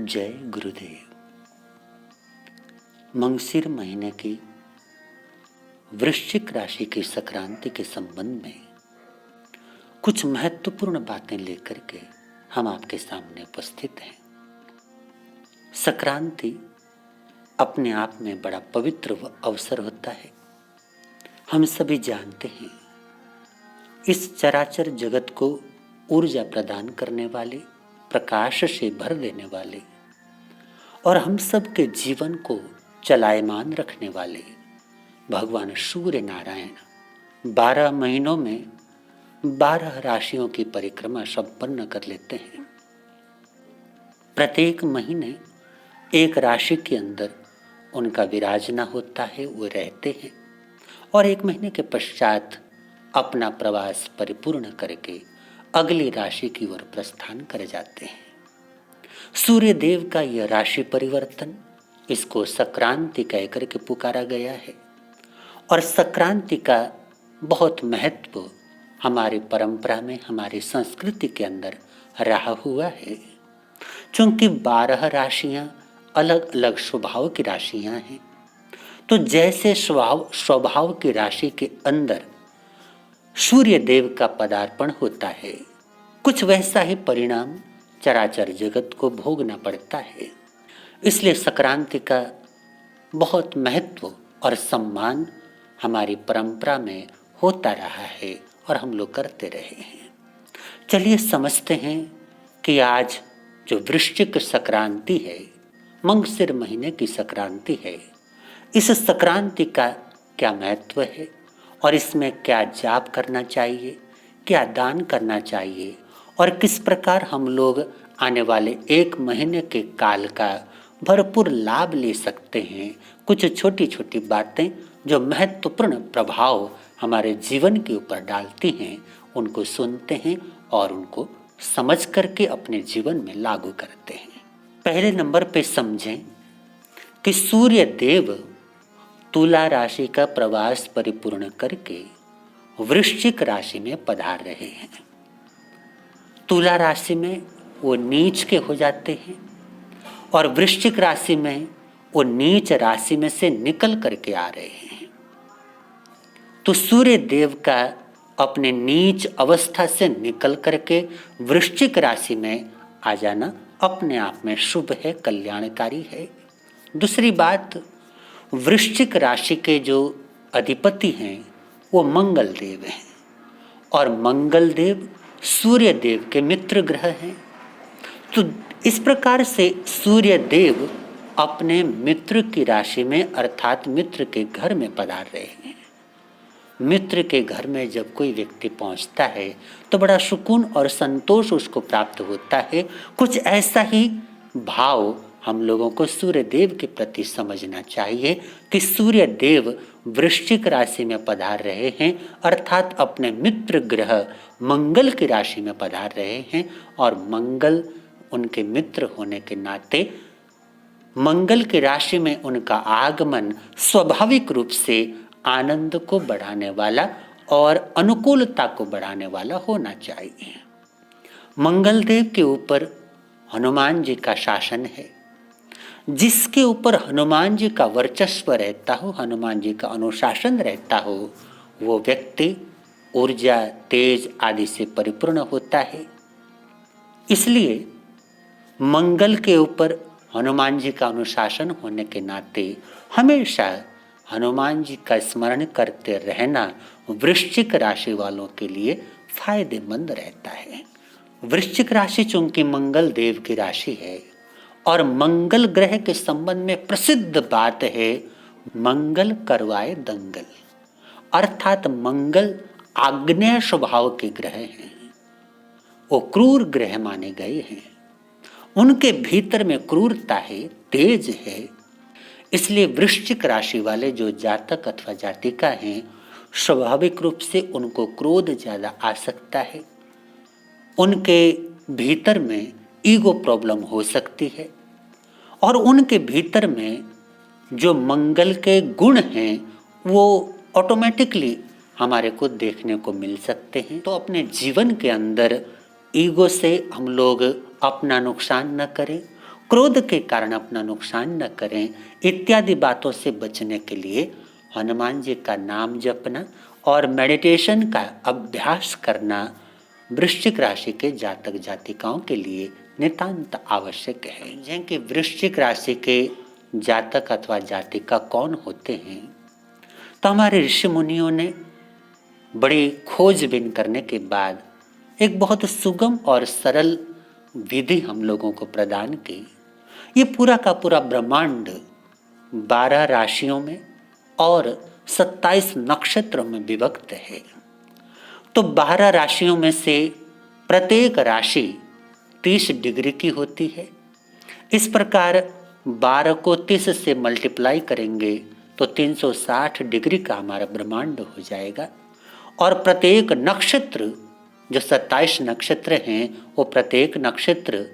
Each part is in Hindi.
जय गुरुदेव। मंगसिर महीने की वृश्चिक राशि की संक्रांति के संबंध में कुछ महत्वपूर्ण बातें लेकर के हम आपके सामने उपस्थित हैं। संक्रांति अपने आप में बड़ा पवित्र अवसर होता है। हम सभी जानते हैं, इस चराचर जगत को ऊर्जा प्रदान करने वाले, प्रकाश से भर देने वाले और हम सब के जीवन को चलायमान रखने वाले भगवान सूर्य नारायण 12 महीनों में 12 राशियों की परिक्रमा संपन्न कर लेते हैं। प्रत्येक महीने एक राशि के अंदर उनका विराजना होता है, वो रहते हैं और एक महीने के पश्चात अपना प्रवास परिपूर्ण करके अगली राशि की ओर प्रस्थान कर जाते हैं। सूर्य देव का यह राशि परिवर्तन, इसको संक्रांति कहकर के पुकारा गया है और संक्रांति का बहुत महत्व हमारी परंपरा में, हमारी संस्कृति के अंदर रहा हुआ है। चूंकि 12 राशियां अलग अलग स्वभाव की राशियां हैं, तो जैसे स्वभाव की राशि के अंदर सूर्य देव का पदार्पण होता है, कुछ वैसा ही परिणाम चराचर जगत को भोगना पड़ता है। इसलिए संक्रांति का बहुत महत्व और सम्मान हमारी परंपरा में होता रहा है और हम लोग करते रहे हैं। चलिए समझते हैं कि आज जो वृश्चिक संक्रांति है, मंगसिर महीने की संक्रांति है, इस संक्रांति का क्या महत्व है और इसमें क्या जाप करना चाहिए, क्या दान करना चाहिए और किस प्रकार हम लोग आने वाले एक महीने के काल का भरपूर लाभ ले सकते हैं। कुछ छोटी छोटी बातें जो महत्वपूर्ण प्रभाव हमारे जीवन के ऊपर डालती हैं, उनको सुनते हैं और उनको समझ करके अपने जीवन में लागू करते हैं। पहले नंबर पे समझें कि सूर्य देव तुला राशि का प्रवास परिपूर्ण करके वृश्चिक राशि में पधार रहे हैं। तुला राशि में वो नीच के हो जाते हैं और वृश्चिक राशि में वो नीच राशि में से निकल करके आ रहे हैं। तो सूर्य देव का अपने नीच अवस्था से निकल करके वृश्चिक राशि में आ जाना अपने आप में शुभ है, कल्याणकारी है। दूसरी बात, वृश्चिक राशि के जो अधिपति हैं वो मंगल देव हैं और मंगल देव सूर्य देव के मित्र ग्रह हैं। तो इस प्रकार से सूर्य देव अपने मित्र की राशि में अर्थात मित्र के घर में पधार रहे हैं। मित्र के घर में जब कोई व्यक्ति पहुंचता है तो बड़ा सुकून और संतोष उसको प्राप्त होता है। कुछ ऐसा ही भाव हम लोगों को सूर्य देव के प्रति समझना चाहिए कि सूर्य देव वृश्चिक राशि में पधार रहे हैं अर्थात अपने मित्र ग्रह मंगल की राशि में पधार रहे हैं और मंगल उनके मित्र होने के नाते मंगल की राशि में उनका आगमन स्वाभाविक रूप से आनंद को बढ़ाने वाला और अनुकूलता को बढ़ाने वाला होना चाहिए। मंगल देव के ऊपर हनुमान जी का शासन है। जिसके ऊपर हनुमान जी का वर्चस्व रहता हो, हनुमान जी का अनुशासन रहता हो, वो व्यक्ति ऊर्जा, तेज आदि से परिपूर्ण होता है। इसलिए मंगल के ऊपर हनुमान जी का अनुशासन होने के नाते हमेशा हनुमान जी का स्मरण करते रहना वृश्चिक राशि वालों के लिए फायदेमंद रहता है। वृश्चिक राशि चूंकि मंगल देव की राशि है और मंगल ग्रह के संबंध में प्रसिद्ध बात है, मंगल करवाए दंगल, अर्थात मंगल आग्नेय स्वभाव के ग्रह हैं। वो क्रूर ग्रह माने गए हैं, उनके भीतर में क्रूरता है, तेज है। इसलिए वृश्चिक राशि वाले जो जातक अथवा जातिका हैं, स्वाभाविक रूप से उनको क्रोध ज्यादा आ सकता है। उनके भीतर में ईगो प्रॉब्लम हो सकती है और उनके भीतर में जो मंगल के गुण हैं वो ऑटोमेटिकली हमारे को देखने को मिल सकते हैं। तो अपने जीवन के अंदर ईगो से हम लोग अपना नुकसान न करें, क्रोध के कारण अपना नुकसान न करें, इत्यादि बातों से बचने के लिए हनुमान जी का नाम जपना और मेडिटेशन का अभ्यास करना वृश्चिक राशि के जातक जातिकाओं के लिए नितांत आवश्यक है। जिनकी वृश्चिक राशि के जातक अथवा जातिका कौन होते हैं, तो हमारे ऋषि मुनियों ने बड़ी खोजबीन करने के बाद एक बहुत सुगम और सरल विधि हम लोगों को प्रदान की। ये पूरा का पूरा ब्रह्मांड 12 राशियों में और 27 नक्षत्रों में विभक्त है। तो 12 राशियों में से प्रत्येक राशि 30 डिग्री की होती है। इस प्रकार 12 को 30 से मल्टीप्लाई करेंगे तो 360 डिग्री का हमारा ब्रह्मांड हो जाएगा। और प्रत्येक नक्षत्र जो 27 नक्षत्र हैं वो प्रत्येक नक्षत्र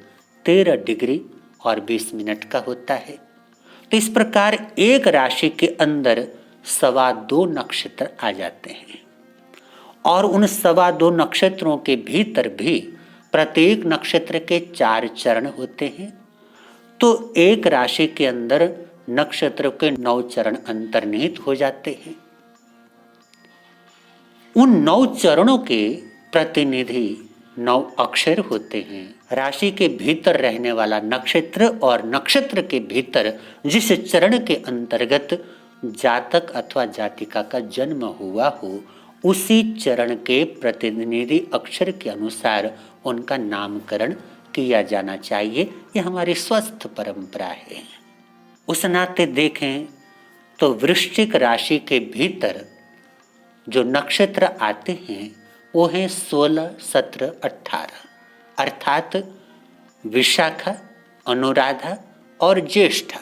13 डिग्री और 20 मिनट का होता है। तो इस प्रकार एक राशि के अंदर 2.25 नक्षत्र आ जाते हैं और उन 2.25 नक्षत्रों के भीतर भी प्रत्येक नक्षत्र के 4 चरण होते हैं। तो एक राशि के अंदर नक्षत्र के 9 चरण अंतर्निहित हो जाते हैं। उन 9 चरणों के प्रतिनिधि 9 अक्षर होते हैं। राशि के भीतर रहने वाला नक्षत्र और नक्षत्र के भीतर जिस चरण के अंतर्गत जातक अथवा जातिका का जन्म हुआ हो, उसी चरण के प्रतिनिधि अक्षर के अनुसार उनका नामकरण किया जाना चाहिए। यह हमारी स्वस्थ परंपरा है। उस नाते देखें तो वृश्चिक राशि के भीतर जो नक्षत्र आते हैं वो हैं 16, 17, 18 अर्थात विशाखा, अनुराधा और ज्येष्ठा।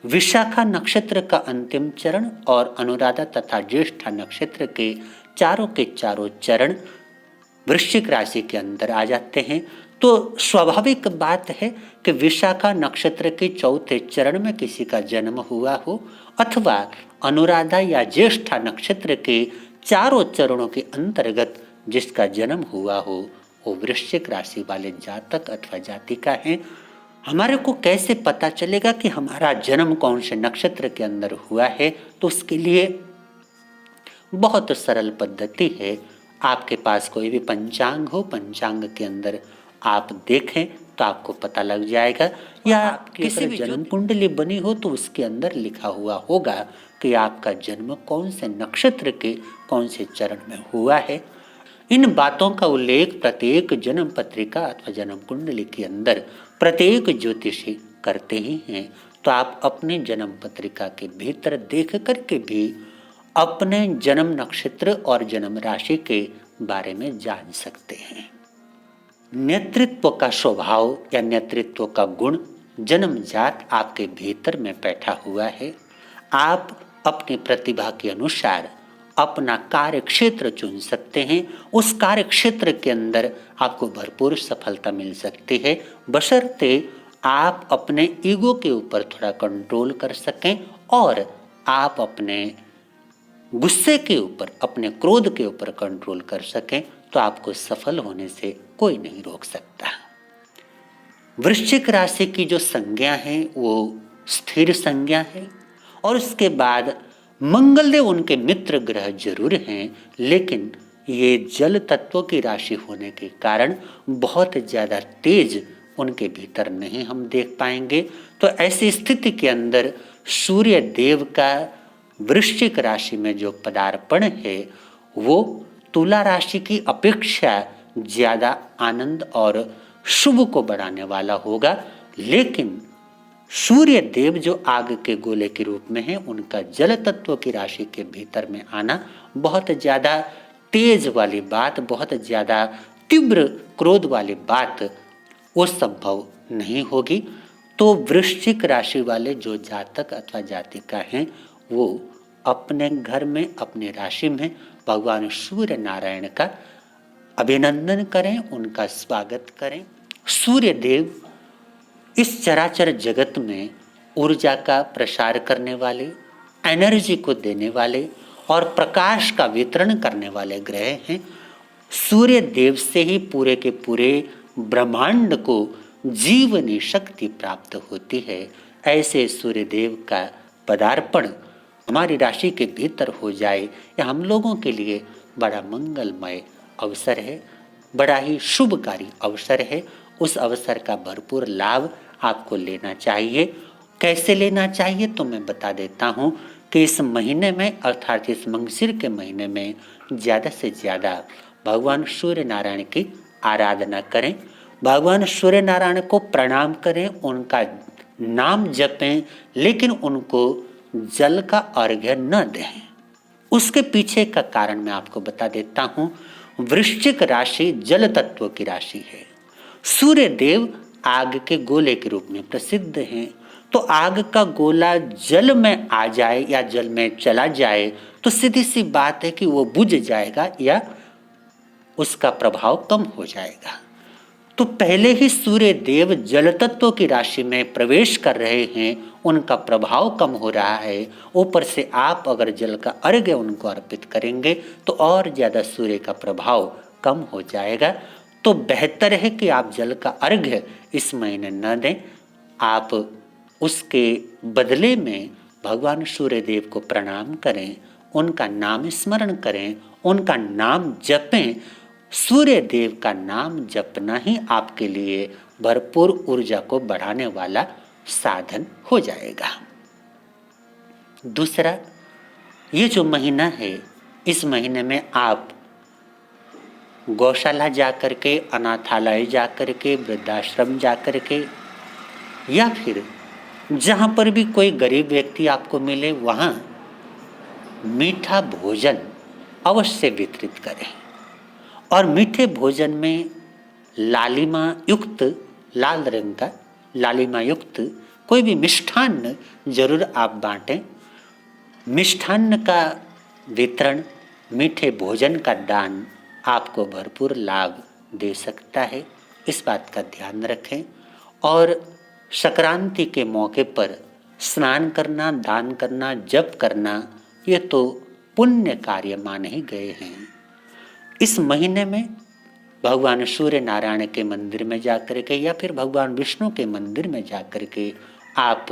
विशाखा नक्षत्र का अंतिम चरण और अनुराधा तथा ज्येष्ठा नक्षत्र के चारों चरण वृश्चिक राशि के अंदर आ जाते हैं। तो स्वाभाविक बात है कि विशाखा नक्षत्र के 4थे चरण में किसी का जन्म हुआ हो अथवा अनुराधा या ज्येष्ठा नक्षत्र के 4 चरणों के अंतर्गत जिसका जन्म हुआ हो, वो वृश्चिक राशि वाले जातक अथवा जातिका हैं। हमारे को कैसे पता चलेगा कि हमारा जन्म कौन से नक्षत्र के अंदर हुआ है? तो उसके लिए बहुत सरल पद्धति है। आपके पास कोई भी पंचांग हो, पंचांग के अंदर आप देखें तो आपको पता लग जाएगा, या किसी भी जन्म कुंडली बनी हो तो उसके अंदर लिखा हुआ होगा कि आपका जन्म कौन से नक्षत्र के कौन से चरण में हुआ है। इन बातों का उल्लेख प्रत्येक जन्म पत्रिका अथवा जन्म कुंडली के अंदर प्रत्येक ज्योतिषी करते ही हैं। तो आप अपने जन्म पत्रिका के भीतर देख करके भी अपने जन्म नक्षत्र और जन्म राशि के बारे में जान सकते हैं। नेतृत्व का स्वभाव या नेतृत्व का गुण जन्मजात आपके भीतर में बैठा हुआ है। आप अपनी प्रतिभा के अनुसार अपना कार्य क्षेत्र चुन सकते हैं। उस कार्य क्षेत्र के अंदर आपको भरपूर सफलता मिल सकती है, बशर्ते आप अपने ईगो के ऊपर थोड़ा कंट्रोल कर सकें और आप अपने गुस्से के ऊपर, अपने क्रोध के ऊपर कंट्रोल कर सकें, तो आपको सफल होने से कोई नहीं रोक सकता। वृश्चिक राशि की जो संज्ञा है वो स्थिर संज्ञा है और उसके बाद मंगलदेव उनके मित्र ग्रह जरूर हैं, लेकिन ये जल तत्व की राशि होने के कारण बहुत ज़्यादा तेज उनके भीतर नहीं हम देख पाएंगे। तो ऐसी स्थिति के अंदर सूर्य देव का वृश्चिक राशि में जो पदार्पण है वो तुला राशि की अपेक्षा ज़्यादा आनंद और शुभ को बढ़ाने वाला होगा। लेकिन सूर्य देव जो आग के गोले के रूप में है, उनका जल तत्व की राशि के भीतर में आना बहुत ज़्यादा तेज वाली बात, बहुत ज़्यादा तीव्र क्रोध वाली बात वो संभव नहीं होगी। तो वृश्चिक राशि वाले जो जातक अथवा जातिका हैं वो अपने घर में, अपने राशि में भगवान सूर्य नारायण का अभिनंदन करें, उनका स्वागत करें। सूर्य देव इस चराचर जगत में ऊर्जा का प्रसार करने वाले, एनर्जी को देने वाले और प्रकाश का वितरण करने वाले ग्रह हैं। सूर्य देव से ही पूरे के पूरे ब्रह्मांड को जीवनी शक्ति प्राप्त होती है। ऐसे सूर्यदेव का पदार्पण हमारी राशि के भीतर हो जाए, यह हम लोगों के लिए बड़ा मंगलमय अवसर है, बड़ा ही शुभकारी अवसर है। उस अवसर का भरपूर लाभ आपको लेना चाहिए। कैसे लेना चाहिए तो मैं बता देता हूँ कि इस महीने में अर्थात इस मंगशिर के महीने में ज़्यादा से ज़्यादा भगवान सूर्य नारायण की आराधना करें, भगवान सूर्य नारायण को प्रणाम करें, उनका नाम जपें, लेकिन उनको जल का अर्घ्य न दें। उसके पीछे का कारण मैं आपको बता देता हूं। वृश्चिक राशि जल तत्व की राशि है। सूर्य देव आग के गोले के रूप में प्रसिद्ध हैं। तो आग का गोला जल में आ जाए या जल में चला जाए तो सीधी सी बात है कि वो बुझ जाएगा या उसका प्रभाव कम हो जाएगा। तो पहले ही सूर्य देव जल तत्व की राशि में प्रवेश कर रहे हैं, उनका प्रभाव कम हो रहा है। ऊपर से आप अगर जल का अर्घ्य उनको अर्पित करेंगे तो और ज्यादा सूर्य का प्रभाव कम हो जाएगा। तो बेहतर है कि आप जल का अर्घ्य इस महीने न दें, आप उसके बदले में भगवान सूर्य देव को प्रणाम करें, उनका नाम स्मरण करें, उनका नाम जपें। सूर्य देव का नाम जपना ही आपके लिए भरपूर ऊर्जा को बढ़ाने वाला साधन हो जाएगा। दूसरा, ये जो महीना है, इस महीने में आप गौशाला जाकर के, अनाथालय जाकर के, वृद्धाश्रम जाकर के, या फिर जहाँ पर भी कोई गरीब व्यक्ति आपको मिले वहाँ मीठा भोजन अवश्य वितरित करें। और मीठे भोजन में लालिमा युक्त, लाल रंग का लालिमा युक्त कोई भी मिष्ठान्न जरूर आप बांटें। मिष्ठान्न का वितरण, मीठे भोजन का दान आपको भरपूर लाभ दे सकता है, इस बात का ध्यान रखें। और संक्रांति के मौके पर स्नान करना, दान करना, जप करना, ये तो पुण्य कार्य माने ही गए हैं। इस महीने में भगवान सूर्य नारायण के मंदिर में जाकर के या फिर भगवान विष्णु के मंदिर में जाकर के आप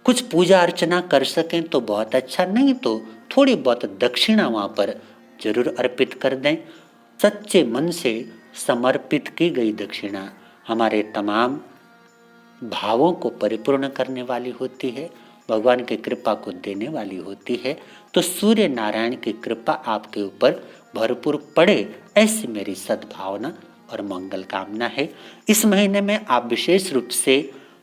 कुछ पूजा अर्चना कर सकें तो बहुत अच्छा, नहीं तो थोड़ी बहुत दक्षिणा वहाँ पर जरूर अर्पित कर दें। सच्चे मन से समर्पित की गई दक्षिणा हमारे तमाम भावों को परिपूर्ण करने वाली होती है, भगवान की कृपा को देने वाली होती है। तो सूर्य नारायण की कृपा आपके ऊपर भरपूर पड़े, ऐसी मेरी सद्भावना और मंगल कामना है। इस महीने में आप विशेष रूप से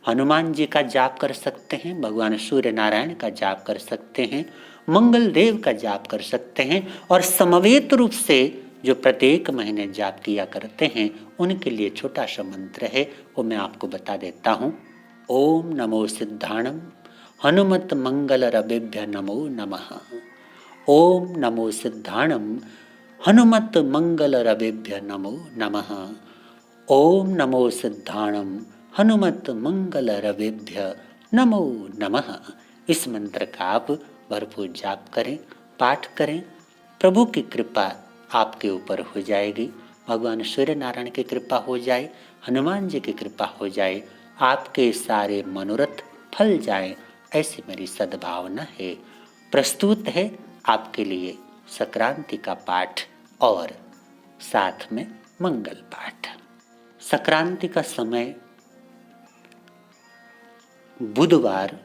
हनुमान जी का जाप कर सकते हैं, भगवान सूर्य नारायण का जाप कर सकते हैं, मंगल देव का जाप कर सकते हैं। और समवेत रूप से जो प्रत्येक महीने जाप किया करते हैं उनके लिए छोटा सा मंत्र है, वो मैं आपको बता देता हूँ। ओम नमो सिद्धाणम हनुमत मंगल रवेभ्य नमो नमः। ओम नमो सिद्धाणम हनुमत मंगल रवेभ्य नमो नमः। ओम नमो सिद्धाणम हनुमत मंगल रवेभ्य नमो नमः। इस मंत्र का आप भरपूर जाप करें, पाठ करें, प्रभु की कृपा आपके ऊपर हो जाएगी। भगवान सूर्य नारायण की कृपा हो जाए, हनुमान जी की कृपा हो जाए, आपके सारे मनोरथ फल जाएं, ऐसी मेरी सद्भावना है। प्रस्तुत है आपके लिए संक्रांति का पाठ और साथ में मंगल पाठ। संक्रांति का समय बुधवार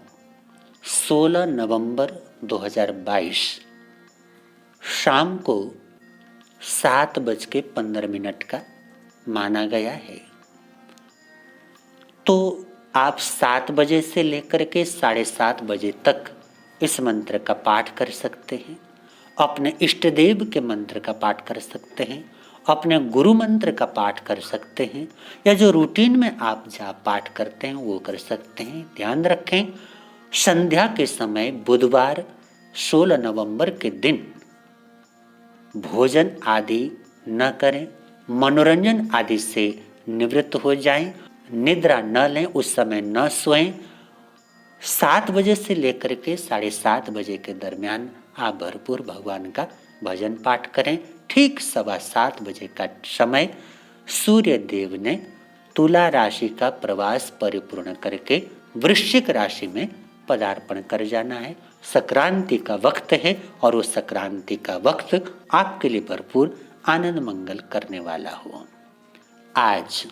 16 नवंबर 2022 शाम को 7:15 का माना गया है। तो आप 7 बजे से लेकर के 7:30 बजे तक इस मंत्र का पाठ कर सकते हैं, अपने इष्ट देव के मंत्र का पाठ कर सकते हैं, अपने गुरु मंत्र का पाठ कर सकते हैं, या जो रूटीन में आप जाप पाठ करते हैं वो कर सकते हैं। ध्यान रखें, संध्या के समय बुधवार 16 नवंबर के दिन भोजन आदि न करें, मनोरंजन आदि से निवृत्त हो जाएं, निद्रा न लें, उस समय न सोएं। 7 बजे से लेकर के 7:30 बजे के दरमियान आप भरपूर भगवान का भजन पाठ करें। ठीक 7:15 बजे का समय सूर्य देव ने तुला राशि का प्रवास परिपूर्ण करके वृश्चिक राशि में पदार्पण कर जाना है। संक्रांति का वक्त है और उस संक्रांति का वक्त आपके लिए भरपूर आनंद मंगल करने वाला हो। आज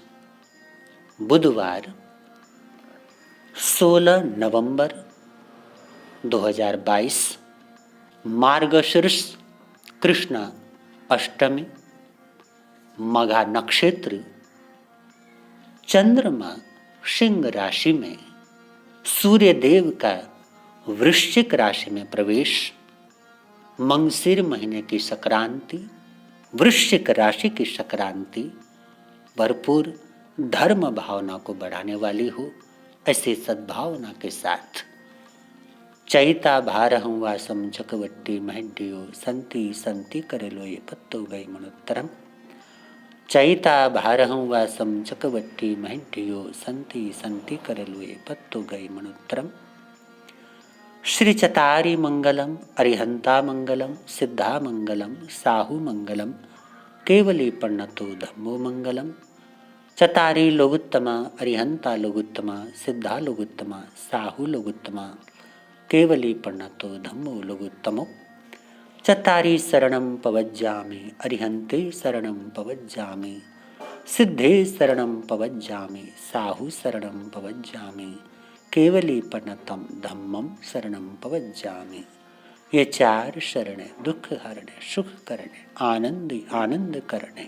बुधवार 16 नवंबर 2022 मार्गशीर्ष कृष्ण अष्टमी, मघा नक्षत्र, चंद्रमा सिंह राशि में, सूर्य देव का वृश्चिक राशि में प्रवेश, मंगशीर महीने की संक्रांति, वृश्चिक राशि की संक्रांति भरपूर धर्म भावना को बढ़ाने वाली हो। ऐसे सद्भावना के साथ चैता भारहं वासम चकवट्टी महड्डियो संति संति करेलो ये पत्तो गई मनुत्तरम। चैता भारहं वासम चकवट्टी महड्डियो संति संति करेलो ये पत्तो गई मनुत्तरम। श्री चतारी मंगलम, अरिहंता मंगलम, सिद्धा मंगलम, साहु मंगलम, केवली पर्णतो धम्मो मंगलम। चतारी लोगुत्तमा, अरिहंता लोगुत्तमा, सिद्धा लोगुत्तमा, साहु लोगुत्तमा, केवली पर्णतो धम्मो लोगुत्तमो। चतारी शरणं पवज्जामि, अरिहंते शरणं पवज्जामि, सिद्धे शरणं पवज्जामि, साहु शरणं पवज्जामि, केवली पर्णतम धम्मम शरणं पवज्जामि। ये 4 शरण दुख हरणे, सुख करने, आनंद करने,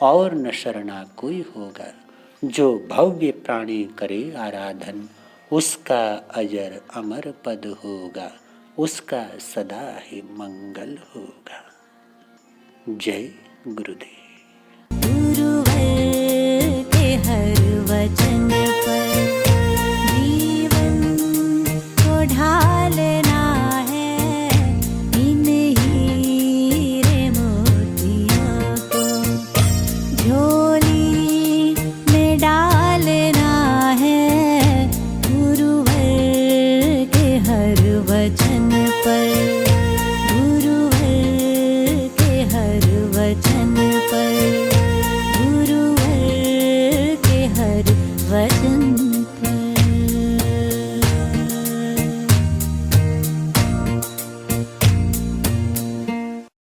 और न शरणा कोई होगा। जो भव्य प्राणी करे आराधन, उसका अजर अमर पद होगा, उसका सदा ही मंगल होगा। जय गुरुदेव।